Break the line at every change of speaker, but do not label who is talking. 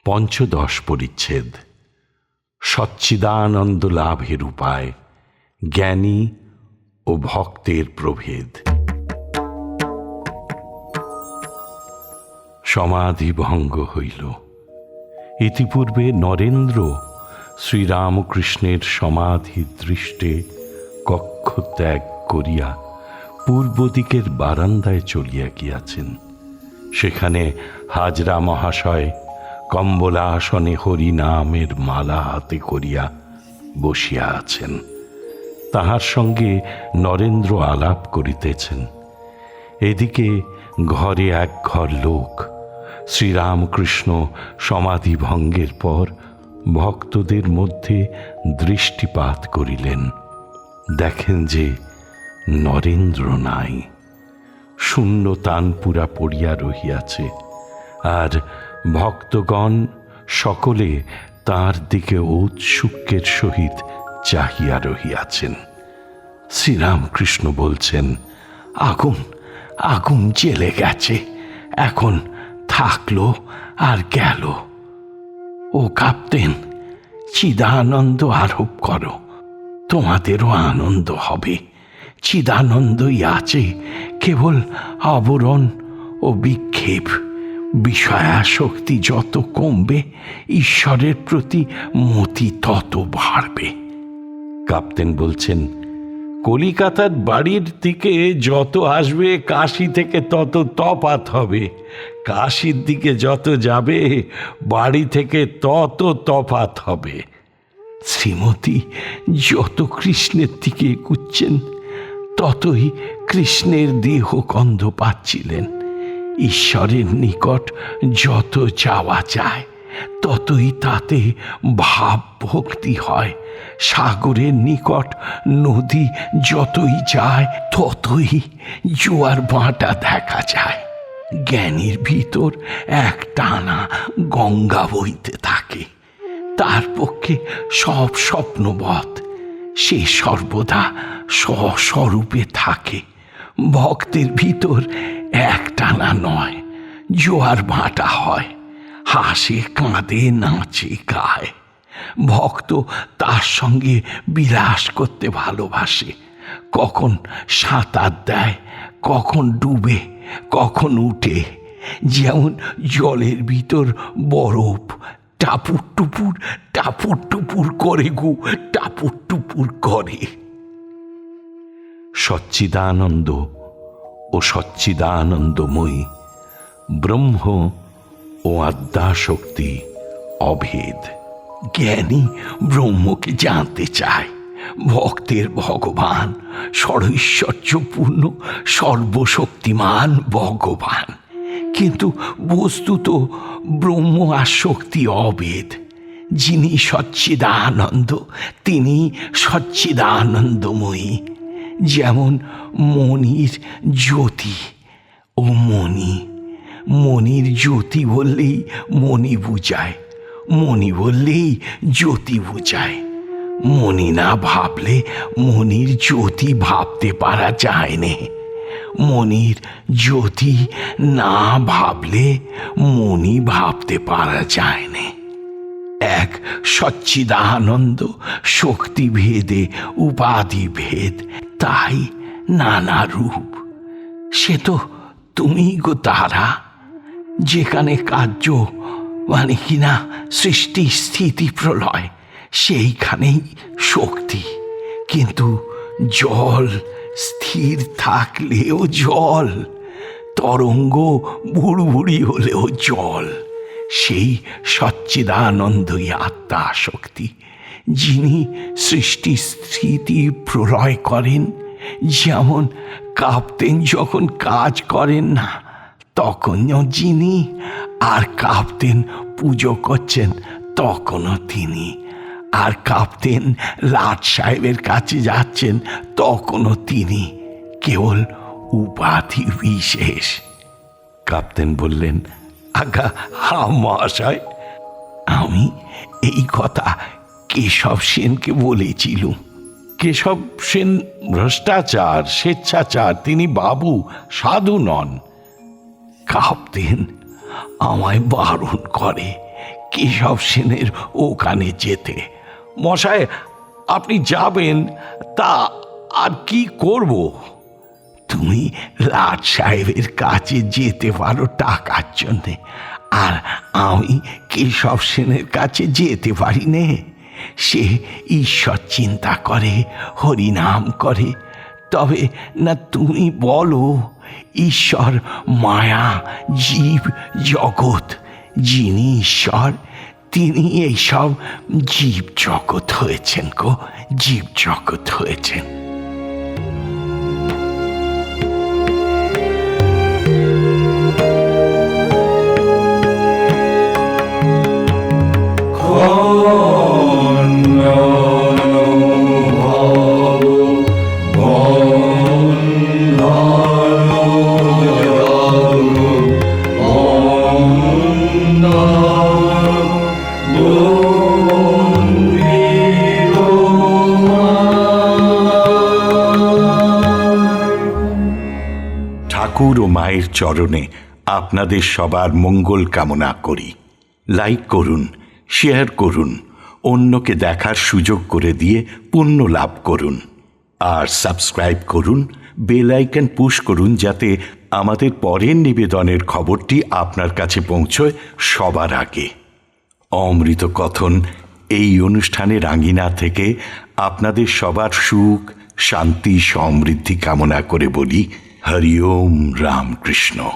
পঞ্চদশ পরিচ্ছেদ। সচ্চিদানন্দ লাভের উপায়, জ্ঞানী ও ভক্তের প্রভেদ। সমাধি ভঙ্গ হইল। ইতিপূর্বে নরেন্দ্র শ্রীরামকৃষ্ণের সমাধি দৃষ্টে কক্ষ ত্যাগ করিয়া পূর্ব দিকের বারান্দায় চলিয়া গিয়াছেন। সেখানে হাজরা মহাশয় কম্বলাসনে হরিনামের মালা হাতে করিয়া বসিয়া আছেন। তাহার সঙ্গে নরেন্দ্র আলাপ করিতেছেন। এদিকে ঘরে এক ঘর লোক শ্রীরামকৃষ্ণ সমাধি ভঙ্গের পর ভক্তদের মধ্যে দৃষ্টিপাত করিলেন। দেখেন যে নরেন্দ্র নাই, শূন্য তানপুরা পড়িয়া রহিয়াছে, আর ভক্তগণ সকলে তার দিকে ঔৎসুক্যের সহিত চাহিয়া রহিয়াছেন। শ্রীরামকৃষ্ণ বলছেন, আগুন আগুন জ্বেলে গেছে, এখন থাকলো আর গেল। ও কাঁপতেন, চিদানন্দ আরোপ করো, তোমাদেরও আনন্দ হবে। চিদানন্দই আছে, কেবল আবরণ ও বিক্ষেপ। বিষয়াসক্তি যত কমবে, ঈশ্বরের প্রতি মতি তত বাড়বে। কাপ্তেন বলছেন, কলিকাতার বাড়ির দিকে যত আসবে, কাশী থেকে তত তফাৎ হবে। কাশীর দিকে যত যাবে, বাড়ি থেকে তত তফাৎ হবে। শ্রীমতী যত কৃষ্ণের দিকে এগুচ্ছেন, ততই কৃষ্ণের দেহ গন্ধ পাচ্ছিলেন। ঈশ্বরের নিকট যত যাওয়া যায়, ততই তাতে ভাব ভক্তি হয়। সাগরের নিকট নদী যতই যায়, ততই জোয়ার ভাটা দেখা যায়। জ্ঞানীর ভিতর এক টানা গঙ্গা বইতে থাকে। তার পক্ষে সব স্বপ্নবৎ, সে সর্বদা স্বস্বরূপে থাকে। ভক্তের ভিতর এক টানা নয়, জোয়ার ভাটা হয়, হাসে কাঁদে নাচে গায়। ভক্ত তার সঙ্গে বিলাস করতে ভালোবাসে। কখন সাঁতার দেয়, কখন ডুবে, কখন উঠে। যেমন জলের ভিতর বরফ টাপুর টুপুর করে গু, টাপুর টুপুর করে। সচ্চিদানন্দ ও সচ্চিদানন্দময়ী, ব্রহ্ম ও আদ্যাশক্তি অভেদ। জ্ঞানী ব্রহ্মকে জানতে চায়। ভক্তের ভগবান সর্বৈশ্বর্যপূর্ণ সর্বশক্তিমান ভগবান, কিন্তু বস্তুত ব্রহ্ম আর শক্তি অভেদ। যিনি সচ্চিদানন্দ, তিনি সচ্চিদানন্দময়ী। যেমন মণির জ্যোতি ও মণি। মণির জ্যোতি বললেই মণি বুঝায়, মণি বললেই জ্যোতি বুঝায়। মণি না ভাবলে মণির জ্যোতি ভাবতে পারা যায় না। মণির জ্যোতি না ভাবলে মণি ভাবতে পারা যায় না। এক সচ্চিদানন্দ শক্তি ভেদে উপাধি ভেদ, তাই নানা রূপ। সে তো তুমি গো তারা, যেখানে কার্য মানে কিনা সৃষ্টি স্থিতি প্রলয়, সেইখানেই শক্তি। কিন্তু জল স্থির থাকলেও জল, তরঙ্গ ভুড়ভুড়ি হলেও জল। সেই সচ্চিদানন্দই আত্মা শক্তি, যিনি সৃষ্টি স্থিতি প্রলয় করেন। যেমন কাপ্তেন যখন কাজ করেন না, তখনও যিনি, আর কাপ্তেন পুজো করছেন, তখনও তিনি। আর কাপ্তেন লাট সাহেবের কাছে যাচ্ছেন, তখনও তিনি। কেবল উপাধি বিশেষ। কাপ্তেন বললেন, আজ্ঞা মহাশয়, আমি এই কথা কেশব সেনকে বলেছিলুম। কেশব সেন ভ্রষ্টাচার, স্বেচ্ছাচার, তিনি বাবু, সাধু নন। কাপ্তেন আমায় বারণ করে কেশব সেনের ওখানে যেতে। মশাই, আপনি যাবেন তা আর কি করব? তুমি লাট সাহেবের কাছে যেতে পারো টাকার জন্যে, আর আমি কেশব সেনের কাছে যেতে পারি নে। সে ঈশ্বর চিন্তা করে, হরিনাম করে। তবে না, তুমি বলো, ঈশ্বর মায়া, জীব জগৎ। যিনি ঈশ্বর তিনি এইসব জীব জগৎ হয়েছেন গো, জীব জগৎ হয়েছেন।
ঠাকুর ও মায়ের চরণে আপনাদের সবার মঙ্গল কামনা করি। লাইক করুন, শেয়ার করুন, অন্যকে দেখার সুযোগ করে দিয়ে পুণ্য লাভ করুন। আর সাবস্ক্রাইব করুন, বেল আইকন পুশ করুন, যাতে আমাদের পরের নিবেদনের খবরটি আপনার কাছে পৌঁছয় সবার আগে। অমৃত কথন এই অনুষ্ঠানের আঙিনা থেকে আপনাদের সবার সুখ, শান্তি, সমৃদ্ধি কামনা করে বলি হরি ওম রামকৃষ্ণ।